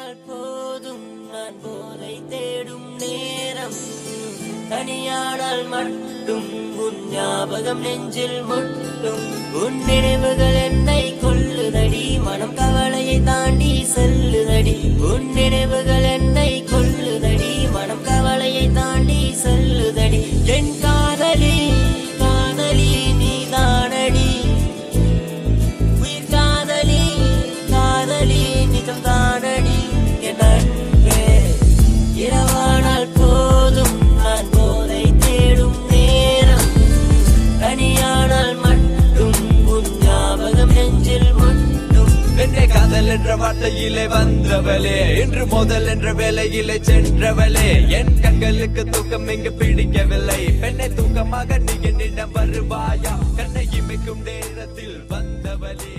தனியானால் போதும் நான் போதை தேடும் நேரம் தனியானால் மட்டும் உன் ஞாபகம் நெஞ்சில் முட்டும் உன் நினைவுகள் என்னை கொல்லுதடி மனம் கவலையை தாண்டி செல்லுதடி உன் நினைவுகள் என்னை கொல்லுதடி மனம் கவலையை தாண்டி செல்லுதடி என் காதலி காதலி நீதானடி உயிர் காதலி காதலி நிஜம் தானடி என் அன்பே இரவானால் போதும் நான் போதை தேடும் நேரம் தனியானால் மட்டும் உன் ஞாபகம் நெஞ்சில் மட்டும் பெண்ணே காதல் என்ற வார்த்தையிலே வந்தவளே இன்று முதல் என்ற வேலையிலே சென்றவளே என் கண்களுக்கு தூக்கம் இங்கு பிடிக்கவில்லை பெண்ணை தூக்கமாக நீ என்னிடம் வருவாயா கண்ணை இமைக்கும் நேரத்தில் வந்தவளே